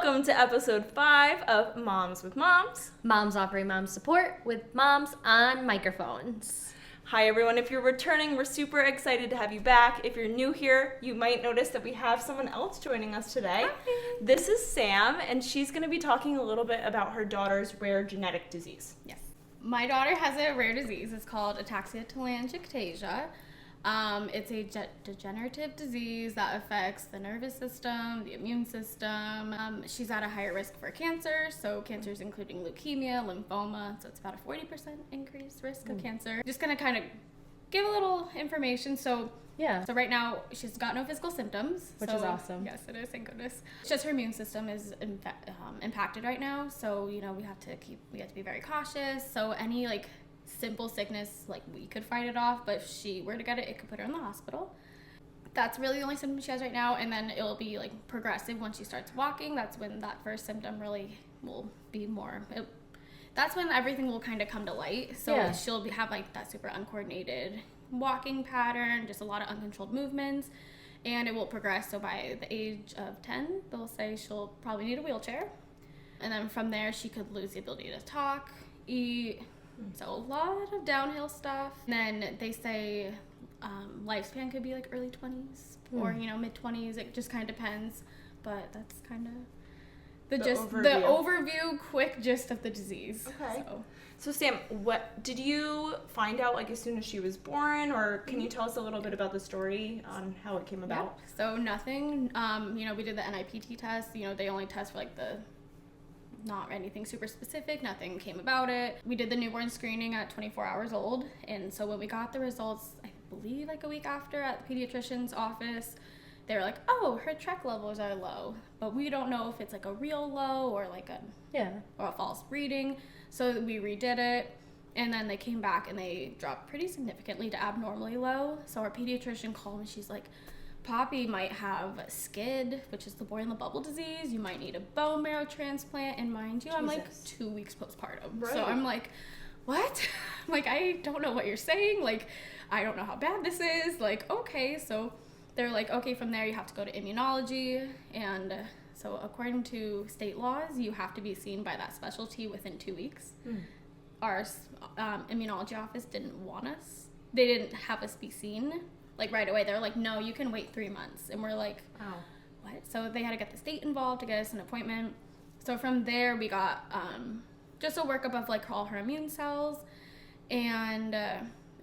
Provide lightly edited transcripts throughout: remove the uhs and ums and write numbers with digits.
Welcome to episode 5 of Moms with Moms. Moms offering mom support with moms on microphones. Hi everyone, if you're returning, we're super excited to have you back. If you're new here, you might notice that we have someone else joining us today. Hi. This is Sam, and she's going to be talking a little bit about her daughter's rare genetic disease. Yes. My daughter has a rare disease. It's called Ataxia-Telangiectasia. It's a degenerative disease that affects the nervous system, the immune system. She's at a higher risk for cancer, so cancers including leukemia, lymphoma, so it's about a 40% increased risk of cancer. Just gonna kind of give a little information. So right now she's got no physical symptoms, which is awesome. Yes, it is. Thank goodness. It's just her immune system is impacted right now, so we have to be very cautious. So any simple sickness, we could fight it off, but if she were to get it, it could put her in the hospital. That's really the only symptom she has right now, and then it'll be progressive once she starts walking. That's when that first symptom really will be more. That's when everything will kind of come to light. So she'll have that super uncoordinated walking pattern, just a lot of uncontrolled movements, and it will progress. So by the age of 10, they'll say she'll probably need a wheelchair, and then from there she could lose the ability to talk, eat. So a lot of downhill stuff. And then they say lifespan could be early 20s or mid 20s. It just kind of depends, but that's kind of the overview, quick gist of the disease. Okay. So Sam, what did you find out as soon as she was born, or can you tell us a little bit about the story on how it came about? Yeah. So nothing. We did the NIPT test. They only test for not anything super specific, nothing came about it. We did the newborn screening at 24 hours old, and so when we got the results, I believe a week after at the pediatrician's office, they were like, oh, her TREC levels are low, but we don't know if it's a real low or or a false reading. So we redid it, and then they came back and they dropped pretty significantly to abnormally low. So our pediatrician called and she's like, Poppy might have SCID, which is the boy in the bubble disease. You might need a bone marrow transplant. And mind you, Jesus. I'm 2 weeks postpartum. Right. So I'm what? I don't know what you're saying. I don't know how bad this is. Okay. So they're okay, from there you have to go to immunology. And so according to state laws, you have to be seen by that specialty within 2 weeks. Our immunology office didn't want us. They didn't have us be seen right away. They're no, you can wait 3 months. And we're oh, what? So they had to get the state involved to get us an appointment. So from there we got just a workup of all her immune cells, and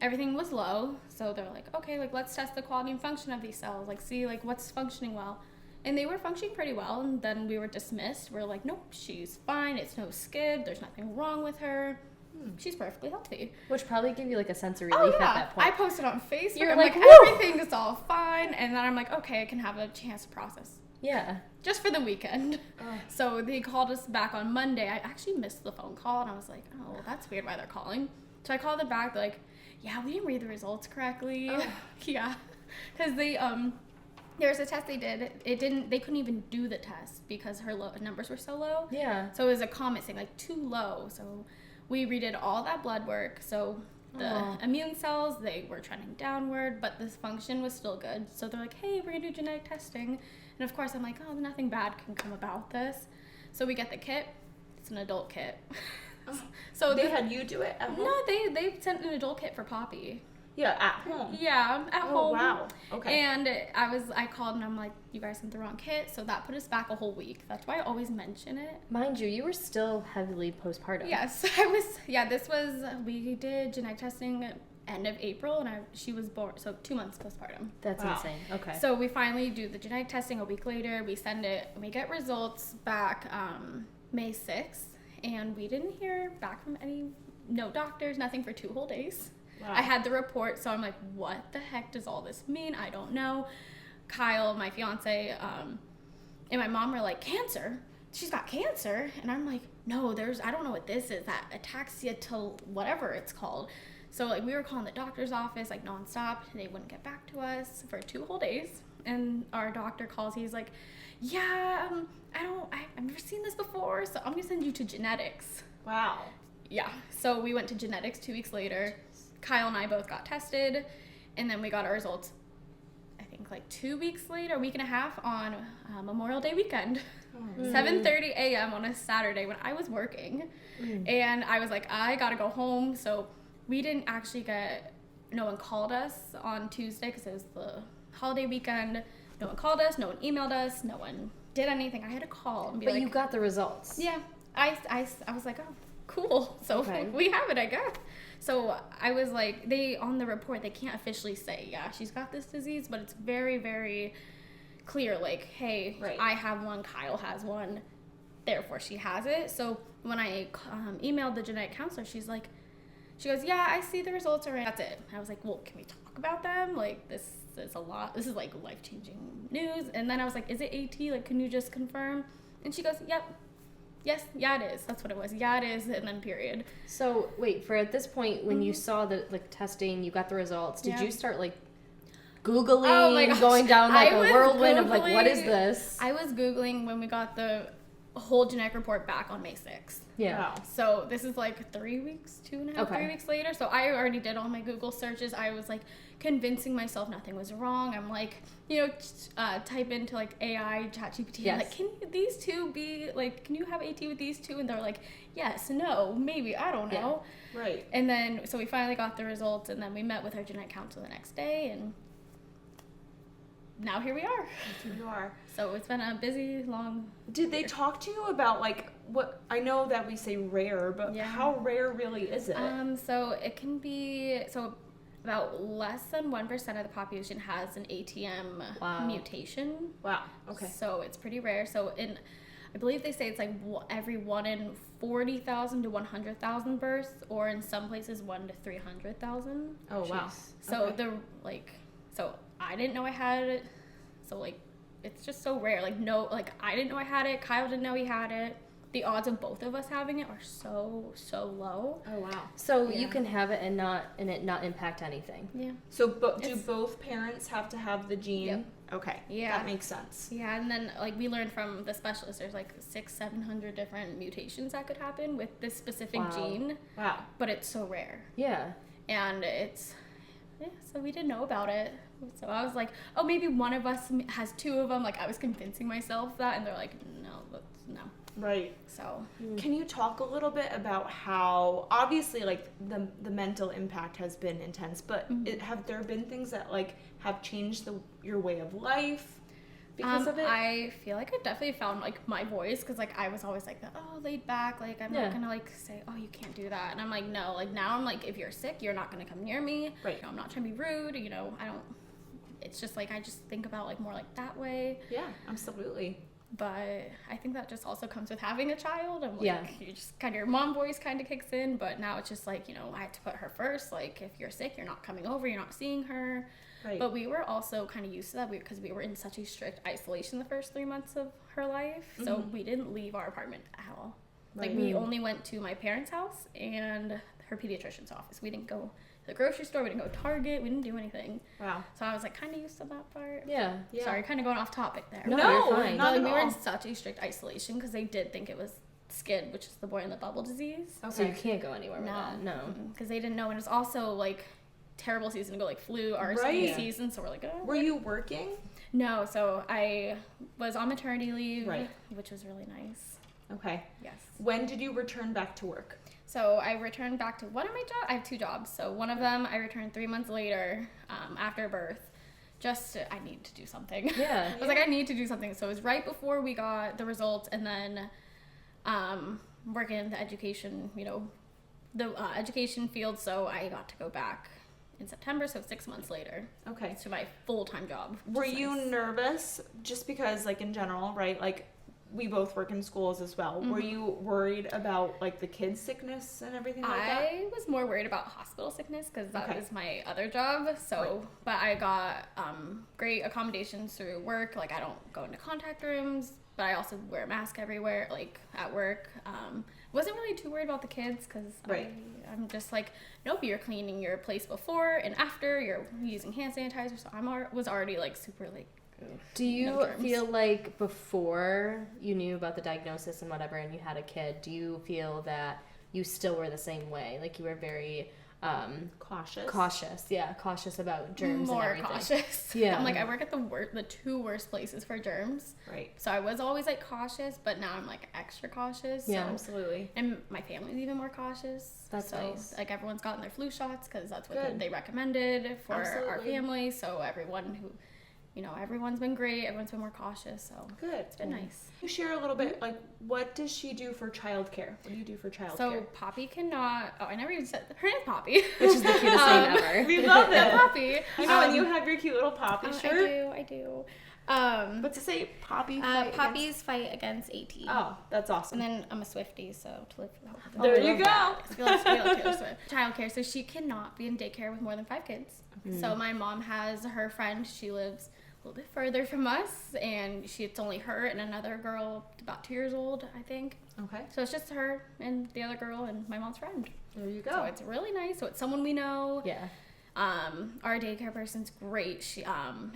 everything was low. So they're okay, let's test the quality and function of these cells, see what's functioning well. And they were functioning pretty well, and then we were dismissed. We're nope, she's fine, it's no SCID, there's nothing wrong with her. She's perfectly healthy. Which probably gave you a sense of relief at that point. I posted on Facebook. You're I'm woo! Everything is all fine. And then I'm okay, I can have a chance to process. Yeah. Just for the weekend. So they called us back on Monday. I actually missed the phone call, and I was oh, that's weird why they're calling. So I called them back. They're yeah, we didn't read the results correctly. Oh. Yeah. Because they, there was a test they did. They couldn't even do the test because her numbers were so low. Yeah. So it was a comment saying too low. So we redid all that blood work. So the immune cells, they were trending downward, but the function was still good. So they're hey, we're going to do genetic testing. And of course, I'm oh, nothing bad can come about this. So we get the kit. It's an adult kit. So they had you do it at home? No, they sent an adult kit for Poppy. Yeah, at home. Yeah, at home. Oh, wow. Okay. And I called and I'm you guys sent the wrong kit, so that put us back a whole week. That's why I always mention it. Mind you, you were still heavily postpartum. Yes, we did genetic testing end of April, and she was born, so 2 months postpartum. That's insane. Okay. So we finally do the genetic testing a week later. We send it, and we get results back May 6th, and we didn't hear back from no doctors, nothing for 2 whole days. Wow. I had the report, so I'm what the heck does all this mean? I don't know. Kyle, my fiance, and my mom were cancer? She's got cancer? And I'm no, I don't know what this is, that ataxia whatever it's called. So we were calling the doctor's office nonstop. They wouldn't get back to us for 2 whole days. And our doctor calls, he's yeah, I've never seen this before, so I'm gonna send you to genetics. Wow. Yeah, so we went to genetics 2 weeks later. Kyle and I both got tested, and then we got our results, I think like 2 weeks later, a week and a half on Memorial Day weekend. 7:30 a.m. on a Saturday when I was working. And I was like, I gotta go home. So we didn't actually no one called us on Tuesday because it was the holiday weekend. No one called us, no one emailed us, no one did anything. I had to call and be But like, you got the results. yeah. I was like, oh, cool. So we have it, I guess. So I was like, on the report, they can't officially say, yeah, she's got this disease, but it's very, very clear, like, hey, I have one, Kyle has one, therefore she has it. So when I emailed the genetic counselor, she goes, yeah, I see the results already. That's it. I was like, well, can we talk about them? Like, this is a lot. This is like life-changing news. And then I was like, is it AT? Like, can you just confirm? And she goes, yep. Yes, yeah, it is. That's what it was. Yeah, it is. And then period. So wait, for at this point, when you saw the testing, you got the results, did you start like Googling, going down like a whirlwind of like, what is this? I was Googling when we got the whole genetic report back on May 6th. Yeah. Wow. So this is like 3 weeks, 3 weeks later. So I already did all my Google searches. I was like convincing myself nothing was wrong. I'm like, type into like AI, ChatGPT, like, can these two be like, can you have AT with these two? And they're like, yes, no, maybe, I don't know. Yeah. Right. And then, so we finally got the results, and then we met with our genetic counselor the next day, and now here we are. Here you are. So it's been a busy, long Did they talk to you about like what, I know that we say rare, but how rare really is it? So it can be, about less than 1% of the population has an ATM mutation. Wow. Okay. So it's pretty rare. So I believe they say it's like every 1 in 40,000 to 100,000 births, or in some places 1 to 300,000. Oh, wow. So so I didn't know I had it. So like, it's just so rare. Like, no, like I didn't know I had it. Kyle didn't know he had it. The odds of both of us having it are so low. Oh, wow. So you can have it and it not impact anything. Yeah. So do both parents have to have the gene? Yep. Okay. Yeah. That makes sense. Yeah, and then like we learned from the specialist, there's like 600-700 different mutations that could happen with this specific gene. Wow. But it's so rare. Yeah. And so we didn't know about it. So I was like, oh, maybe one of us has 2 of them. Like, I was convincing myself that, and they're like, no. Right. So can you talk a little bit about how, obviously, like the mental impact has been intense, but have there been things that like have changed your way of life because of it? I feel like I definitely found like my voice, because like I was always like, laid back, like I'm not gonna like say, oh, you can't do that, and I'm like, no, like now I'm like, if you're sick, you're not gonna come near me. Right. I'm not trying to be rude. I don't. It's just like I just think about like more like that way. Yeah, absolutely. But I think that just also comes with having a child. I'm like, you just kind of, your mom voice kind of kicks in, but now it's just like, I have to put her first. Like, if you're sick, you're not coming over, you're not seeing her. Right. But we were also kind of used to that because we were in such a strict isolation the first 3 months of her life. So we didn't leave our apartment at all. Right. Like, we only went to my parents' house and her pediatrician's office. We didn't go to the grocery store, we didn't go to Target, we didn't do anything. Wow. So I was like kind of used to that part. Yeah. Sorry, kind of going off topic there. No, you're fine. not at we all. were in such a strict isolation because they did think it was SCID, which is the boy in the bubble disease. Okay. So you can't go anywhere with that. No. Because they didn't know, and it's also like terrible season to go, like flu, RSV Right. season. So we're like, oh. Were you working? No, so I was on maternity leave, Right. which was really nice. Okay. Yes. When did you return back to work? So I returned back to one of my jobs. I have 2 jobs. So one of them I returned 3 months later, after birth. I need to do something. Yeah. I was like, I need to do something. So it was right before we got the results, and then working in the education, the education field. So I got to go back in September, so 6 months later. Okay. To my full-time job. Were you nervous just because, like, in general, right, like, we both work in schools as well. Were you worried about, like, the kids' sickness and everything like that? I was more worried about hospital sickness because that was my other job. So, but I got great accommodations through work. Like, I don't go into contact rooms, but I also wear a mask everywhere, like, at work. Wasn't really too worried about the kids because I'm just like, nope, you're cleaning your place before and after. You're using hand sanitizer. So I was already, like, super, like, Do you feel like before you knew about the diagnosis and whatever and you had a kid, do you feel that you still were the same way? Like you were very cautious about germs more and everything. Cautious. Yeah. I'm like, I work at the two worst places for germs. Right. So I was always like cautious, but now I'm like extra cautious. Yeah, so. Absolutely. And my family's even more cautious. That's nice. Like everyone's gotten their flu shots because that's what they recommended for our family. So everyone who, everyone's been great. Everyone's been more cautious. So good. It's been nice. You share a little bit, like, what does she do for childcare? What do you do for childcare? So Poppy cannot. Oh, I never even said her name's Poppy, which is the cutest name ever. We love it. Poppy. I know, and you have your cute little Poppy shirt. I do. What's it say? Poppy's fight against AT. Oh, that's awesome. And then I'm a Swiftie, so to live. There you go. I feel like Taylor Swift. Childcare, so she cannot be in daycare with more than 5 kids. Mm-hmm. So my mom has her friend. She lives a little bit further from us, and it's only her and another girl about 2 years old, I think. Okay. So it's just her and the other girl and my mom's friend. There you go. So it's really nice. So it's someone we know. Yeah. Our daycare person's great. She,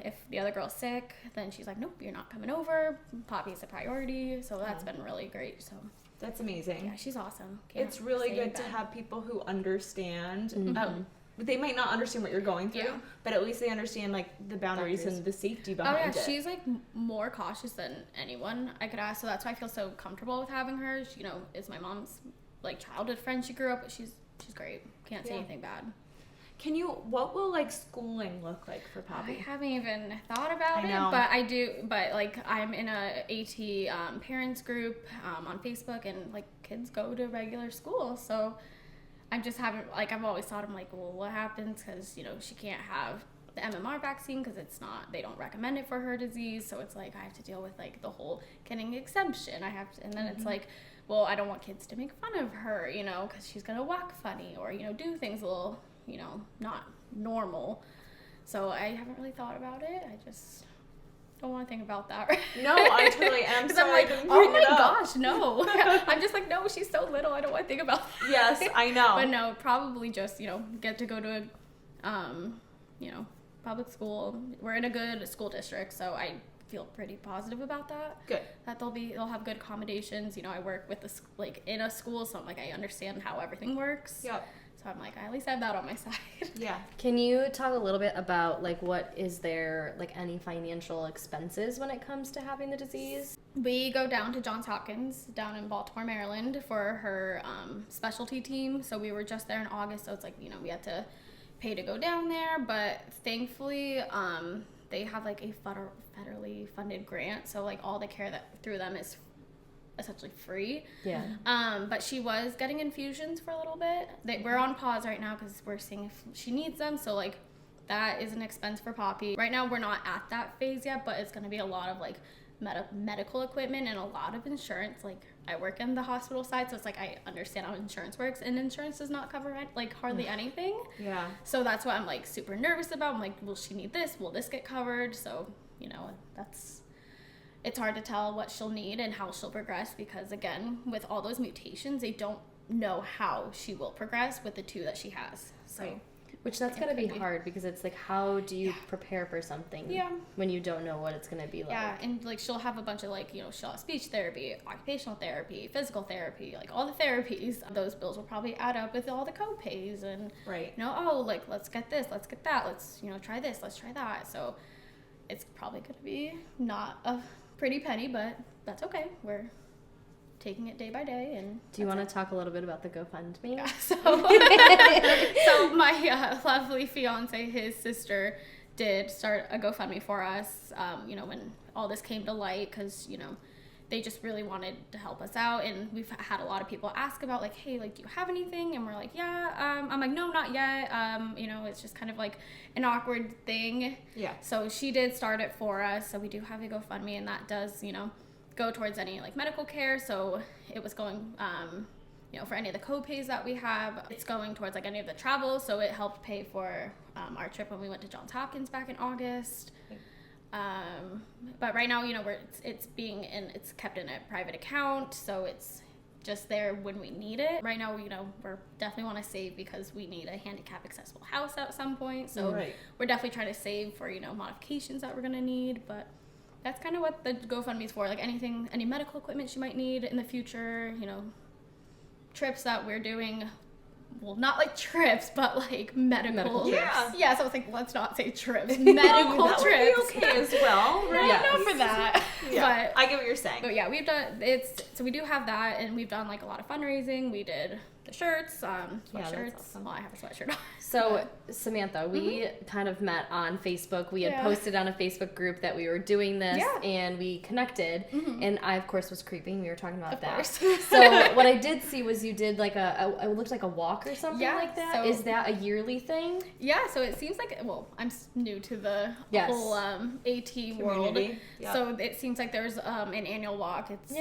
if the other girl's sick, then she's like, nope, you're not coming over. Poppy's a priority. So that's been really great. So that's amazing. yeah, she's awesome. It's really good to have people who understand. Mm-hmm. They might not understand what you're going through, but at least they understand like the boundaries and the safety behind it. She's like more cautious than anyone I could ask. So that's why I feel so comfortable with having her. She, is my mom's like childhood friend. She grew up, but she's great. Can't say anything bad. What will like schooling look like for Poppy? I haven't even thought about it, but I do. But like I'm in a AT parents group on Facebook, and like kids go to regular school. So I just haven't, like, I've always thought, I'm like, well, what happens? Because she can't have the MMR vaccine because they don't recommend it for her disease. So it's like I have to deal with like the whole getting exemption. And then it's like, well, I don't want kids to make fun of her, because she's gonna walk funny or do things a little. Not normal. So I haven't really thought about it. I just don't want to think about that. Right? No, I totally am. Because I'm like, oh my gosh, no. I'm just like, no, she's so little. I don't want to think about that. Yes, I know. But no, probably just, get to go to a, public school. We're in a good school district, so I feel pretty positive about that. Good. That they'll have good accommodations. I work with in a school, so I'm like, I understand how everything works. Yep. So I'm like, I at least have that on my side. Yeah. Can you talk a little bit about like what is there like any financial expenses when it comes to having the disease? We go down to Johns Hopkins down in Baltimore, Maryland for her specialty team. So we were just there in August. So it's like, we had to pay to go down there. But thankfully, they have like a federally funded grant. So like all the care that through them is essentially free. Yeah. But she was getting infusions for a little bit. We're on pause right now because we're seeing if she needs them. So like that is an expense for Poppy. Right now we're not at that phase yet, but it's going to be a lot of like medical equipment and a lot of insurance. Like I work in the hospital side, so it's like I understand how insurance works, and insurance does not cover like hardly anything. Yeah. So that's what I'm like super nervous about. I'm like, will she need this? Will this get covered? So it's hard to tell what she'll need and how she'll progress because, again, with all those mutations, they don't know how she will progress with the 2 that she has. So, right. Which that's got to be hard because it's like, how do you prepare for something when you don't know what it's going to be like? Yeah, and like she'll have a bunch of like, she'll have speech therapy, occupational therapy, physical therapy, like all the therapies. Those bills will probably add up with all the co-pays and, like, let's get this, let's get that, let's, try this, let's try that. So it's probably going to be not a pretty penny, but that's okay. We're taking it day by day. And do you want to talk a little bit about the GoFundMe? Yeah, so my lovely fiance, his sister, did start a GoFundMe for us. When all this came to light, because they just really wanted to help us out, and we've had a lot of people ask about like, hey, like, do you have anything? And we're like, yeah. I'm like, no, not yet. It's just kind of like an awkward thing. Yeah. So she did start it for us. So we do have a GoFundMe, and that does, go towards any like medical care. So it was going, for any of the co-pays that we have. It's going towards like any of the travel. So it helped pay for our trip when we went to Johns Hopkins back in August. But right now, it's kept in a private account, so it's just there when we need it. Right now, we're definitely want to save because we need a handicap accessible house at some point. So we're definitely trying to save for, modifications that we're going to need. But that's kind of what the GoFundMe is for. Like any medical equipment she might need in the future, trips that we're doing well, not like trips, but like medical trips. Yeah, so I was like, let's not say trips. Medical that trips. would be okay as well, right? Yeah, no for that. Yeah, But I get what you're saying. But yeah, we've done so we do have that, and we've done like a lot of fundraising. We did the shirts, sweatshirts. That's awesome. Well, I have a sweatshirt on. So, Samantha, we kind of met on Facebook. We had posted on a Facebook group that we were doing this, and we connected. And I, of course, was creeping. We were talking about that. So, what I did see was you did like it looked like a walk or something like that. So, is that a yearly thing? Yeah, so it seems like, well, I'm new to the whole AT world. Yep. So, it seems like there's an annual walk. It's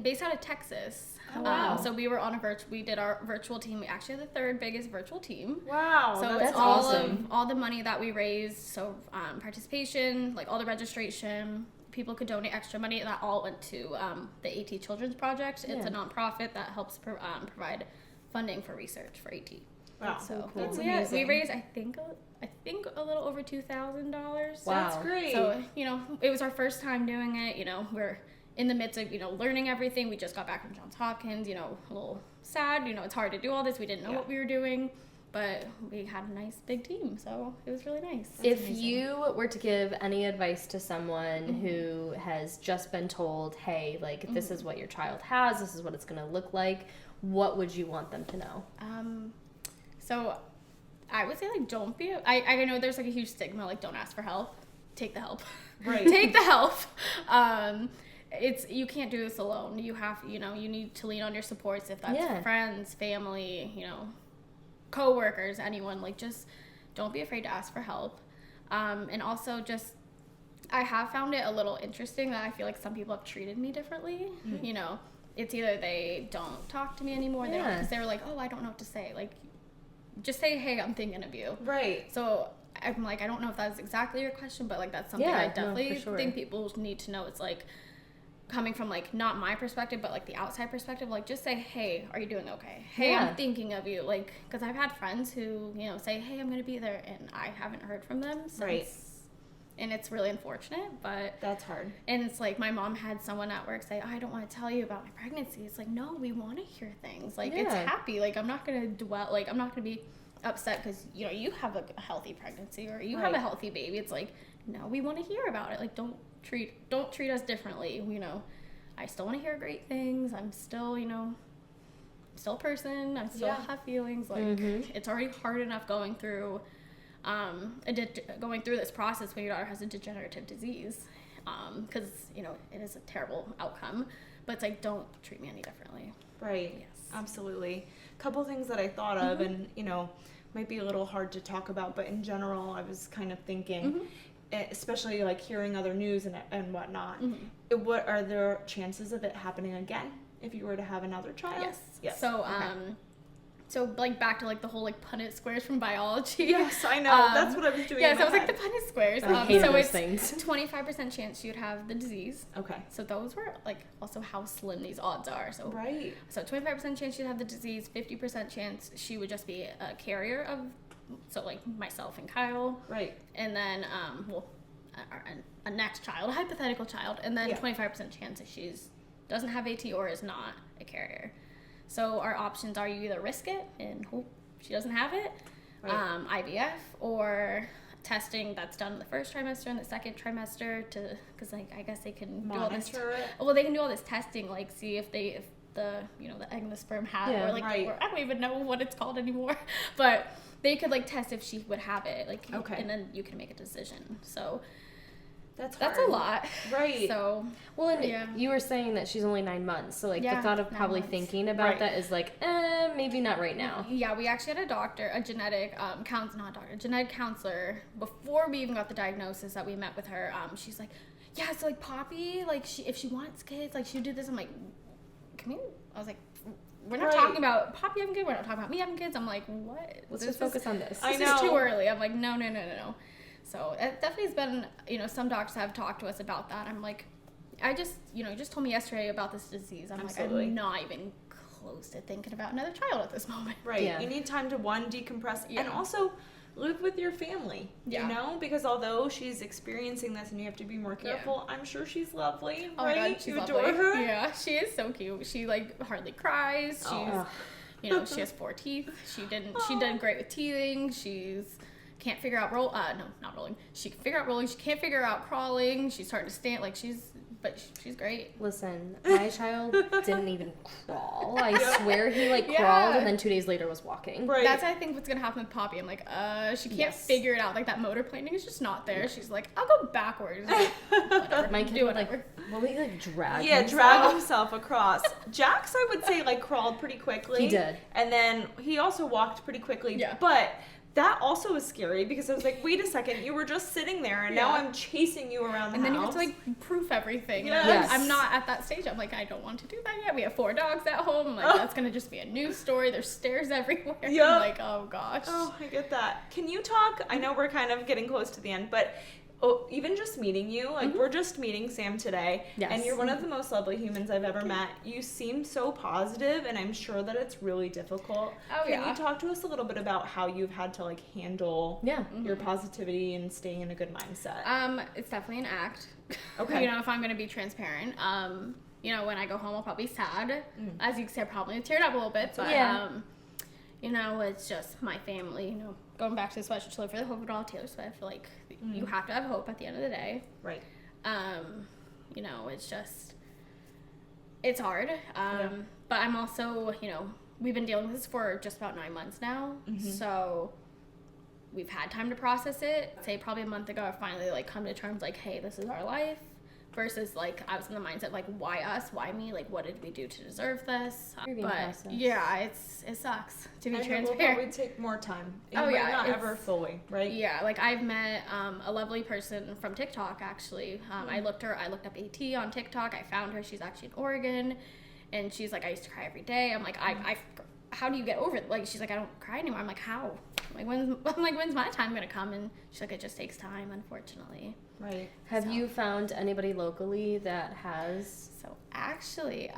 based out of Texas. Oh, wow. So we were on we did our virtual team. We actually had the third biggest virtual team. Wow. So that's it's awesome. all the money that we raised. So participation, like all the registration, people could donate extra money. That all went to the AT Children's Project. It's a nonprofit that helps provide funding for research for AT. Wow. So cool. That's we raised, I think a little over $2,000. Wow. That's great. So, it was our first time doing it. We're in the midst of, learning everything. We just got back from Johns Hopkins, a little sad. It's hard to do all this. We didn't know what we were doing, but we had a nice big team, so it was really nice. If you were to give any advice to someone who has just been told, hey, like, this is what your child has, this is what it's going to look like, what would you want them to know? So I would say, like, don't be, I know there's, like, a huge stigma, like, don't ask for help. Take the help. Right. Take the help. You can't do this alone. You have, you need to lean on your supports, if that's friends, family, co-workers, anyone. Like, just don't be afraid to ask for help. And also just, I have found it a little interesting that I feel like some people have treated me differently. It's either they don't talk to me anymore, because they were like, oh, I don't know what to say. Like, just say, hey, I'm thinking of you. Right. So I'm like, I don't know if that's exactly your question, but like, that's something I definitely think people need to know. It's like, coming from like not my perspective, but like the outside perspective, like, just say, hey, are you doing okay? Hey, I'm thinking of you. Like, because I've had friends who say, hey, I'm gonna be there, and I haven't heard from them since. And it's really unfortunate, but that's hard. And it's like, my mom had someone at work say, oh, I don't want to tell you about my pregnancy. It's like, no, we want to hear things. Like, it's happy. Like, I'm not gonna dwell. Like, I'm not gonna be upset because you have a healthy pregnancy or you have a healthy baby. It's like, no, we want to hear about it. Like, don't treat us differently. I still want to hear great things. I'm still still a person. I still have feelings. Like, it's already hard enough going through this process when your daughter has a degenerative disease, because it is a terrible outcome. But it's like, don't treat me any differently. Right. Yes. Absolutely. A couple things that I thought of, and might be a little hard to talk about, but in general, I was kind of thinking, especially like hearing other news and whatnot. What are there chances of it happening again if you were to have another child? Yes. So so like back to like the whole like Punnett squares from biology. Yes, I know. That's what I was doing. Yeah, so it was like the Punnett squares. I hate so those it's things. 25% chance you'd have the disease. Okay. So those were like also how slim these odds are. So right. So 25% chance she'd have the disease, 50% chance she would just be a carrier of, so like myself and Kyle. Right. And then a next child, a hypothetical child, and then 25% chance that she's doesn't have AT or is not a carrier. So our options are, you either risk it and hope she doesn't have it, IVF, or testing that's done in the first trimester and the second trimester because like I guess they can do all this. Well, they can do all this testing, like see if the egg and the sperm have, or like or I don't even know what it's called anymore, but they could like test if she would have it, like and then you can make a decision. So that's a lot, right? So and you were saying that she's only 9 months, so like the thought of probably thinking about that is like, maybe not right now. Yeah, we actually had a doctor, a genetic genetic counselor before we even got the diagnosis that we met with her. She's like, yeah, so like Poppy, like if she wants kids, like she would do this. I'm like, I was like, we're not talking about Poppy having kids. We're not talking about me having kids. I'm like, what? Let's just focus on this. This is too early. I'm like, no. So it definitely has been, some doctors have talked to us about that. I'm like, you just told me yesterday about this disease. I'm like, I'm not even close to thinking about another child at this moment. Right. Yeah. You need time to decompress and also live with your family, because although she's experiencing this and you have to be more careful, I'm sure she's lovely, right? God, you adore her? Yeah, she is so cute. She like hardly cries. You know, she has 4 teeth. She did great with teething. Can't figure out not rolling. She can figure out rolling. She can't figure out crawling. She's starting to stand, like she's great. Listen, my child didn't even crawl. I swear he crawled and then 2 days later was walking. Right. That's I think what's gonna happen with Poppy. I'm like, she can't figure it out. Like that motor planning is just not there. She's like, I'll go backwards. Like, my kid do whatever. Will he drag drag himself across. Jax, I would say, crawled pretty quickly. He did. And then he also walked pretty quickly. Yeah. But that also was scary because I was like, wait a second, you were just sitting there and now I'm chasing you around the house. And then you have to proof everything. Yes. I'm not at that stage. I'm like, I don't want to do that yet. We have 4 dogs at home. I'm like, that's gonna just be a news story. There's stairs everywhere. Yep. I'm like, oh gosh. Oh, I get that. Can you talk? I know we're kind of getting close to the end, but even just meeting you, we're just meeting Sam today, and you're one of the most lovely humans I've ever met. You seem so positive, and I'm sure that it's really difficult. Can you talk to us a little bit about how you've had to handle your positivity and staying in a good mindset? It's definitely an act. Okay. You know, if I'm gonna be transparent. You know, when I go home, I'll probably be sad. As you can see, I probably teared up a little bit, but you know, it's just my family. You know, going back to the sweatshirt to live for the hope of it all, Taylor Swift. You have to have hope at the end of the day. Right. You know, it's hard. But I'm also, you know, we've been dealing with this for just about 9 months now. So we've had time to process it. I'd say probably a month ago, I finally come to terms hey, this is our life. Versus I was in the mindset why us, why me, what did we do to deserve this? But yeah, it sucks to be transparent. It will probably take more time. Not ever fully, right? Yeah, I've met a lovely person from TikTok actually. I looked up AT on TikTok. I found her. She's actually in Oregon, and she's I used to cry every day. I'm like, I how do you get over it? She's like, I don't cry anymore. I'm like, how? When's my time gonna come? And she's like, it just takes time, unfortunately. Right. Have you found anybody locally that has? So actually,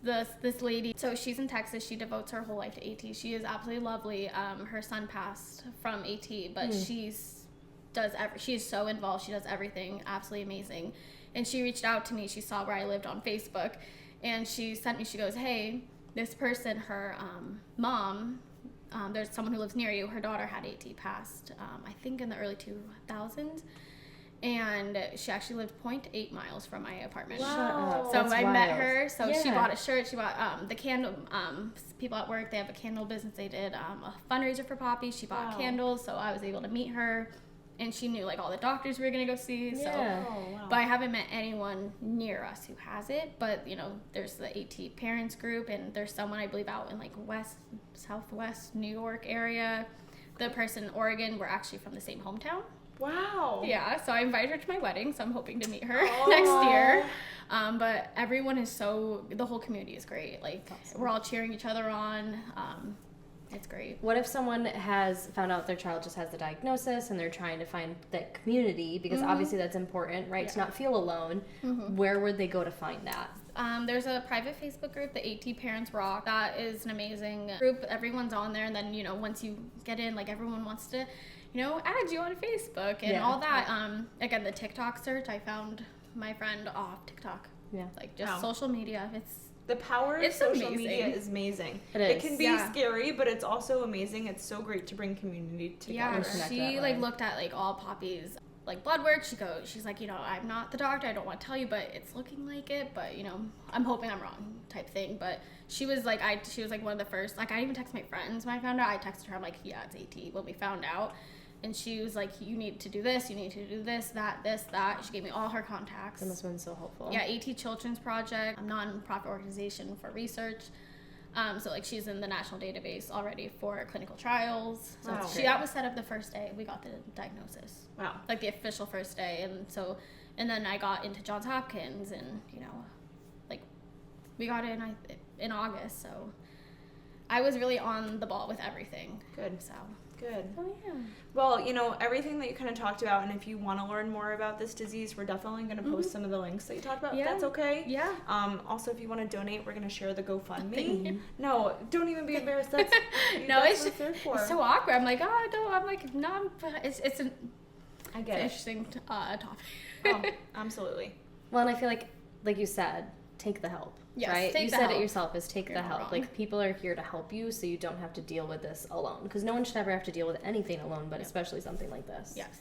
this lady, so she's in Texas. She devotes her whole life to AT. She is absolutely lovely. Her son passed from AT, but she's so involved. She does everything absolutely amazing. And she reached out to me. She saw where I lived on Facebook, and she sent me. She goes, hey, this person, her mom. There's someone who lives near you. Her daughter had AT, passed, I think in the early 2000s. And she actually lived 0.8 miles from my apartment. Wow. So I met her. So she bought a shirt. She bought the candle. People at work, they have a candle business. They did a fundraiser for Poppy. She bought candles. So I was able to meet her. And she knew all the doctors we were going to go see. So. But I haven't met anyone near us who has it. But, you know, there's the AT parents group. And there's someone, I believe, out in southwest New York area. The person in Oregon, we're actually from the same hometown. Wow. Yeah, so I invited her to my wedding, so I'm hoping to meet her next year. But everyone is the whole community is great. Awesome. We're all cheering each other on. It's great. What if someone has found out their child just has the diagnosis and they're trying to find that community, because obviously that's important, right? To not feel alone. Where would they go to find that? There's a private Facebook group, the AT Parents Rock. That is an amazing group. Everyone's on there, and then, you know, once you get in, everyone wants to, you know, add you on Facebook and all that. Again, the TikTok search, I found my friend off TikTok. Yeah. Social media. The power of social media is amazing. It can be scary, but it's also amazing. It's so great to bring community together. Yeah, she looked at all Poppy's blood work. She's like, you know, I'm not the doctor. I don't want to tell you, but it's looking like it. But, you know, I'm hoping I'm wrong type thing. But she was she was one of the first. I even texted my friends when I found out. I texted her. I'm like, yeah, it's AT when we found out. And she was like, you need to do this, you need to do this, that. She gave me all her contacts. That must have been so helpful. Yeah, AT Children's Project, a non-profit organization for research. So she's in the national database already for clinical trials. So that was set up the first day we got the diagnosis. Wow. The official first day. And then I got into Johns Hopkins, and, you know, we got in August. So I was really on the ball with everything. Good. So. Good. Oh, yeah. Well, you know, everything that you kind of talked about, and if you want to learn more about this disease, we're definitely going to post some of the links that you talked about. Yeah. If that's okay. Yeah. Also, if you want to donate, we're going to share the GoFundMe. No, don't even be embarrassed. That's it's so awkward. I'm like, oh, no. I'm like, no. It's I get it. Interesting topic. Oh, absolutely. Well, and I feel like you said, take the help. Yes, right? take You the said help. it yourself, is take You're the not help. wrong. Like, people are here to help you so you don't have to deal with this alone. Because no one should ever have to deal with anything alone, but especially something like this. Yes.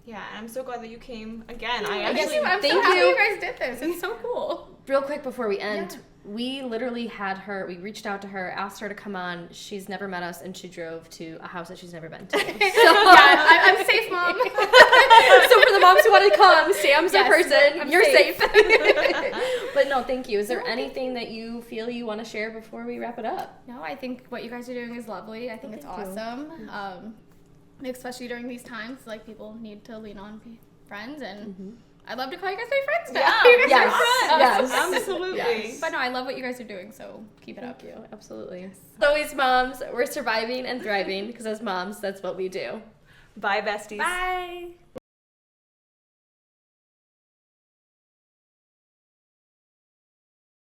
Yeah, and I'm so glad that you came again. I'm Thank so happy you. you guys did this. It's so cool. Real quick before we end, Yeah. we literally we reached out to her, asked her to come on. She's never met us, and she drove to a house that she's never been to. So, I'm safe, Mom. so for the moms who want to come, Sam's the Yes, person. I'm You're safe. safe. But no, thank you. Is there anything that you feel you want to share before we wrap it up? No, I think what you guys are doing is lovely. I think it's Thank you. awesome. Especially during these times, like, people need to lean on friends, and I'd love to call you guys my friends now. Yeah, You guys yes, are friends. yes. Absolutely. Yes. But no, I love what you guys are doing, so keep it up. Thank you. Absolutely. Always, moms, we're surviving and thriving because as moms, that's what we do. Bye, besties. Bye.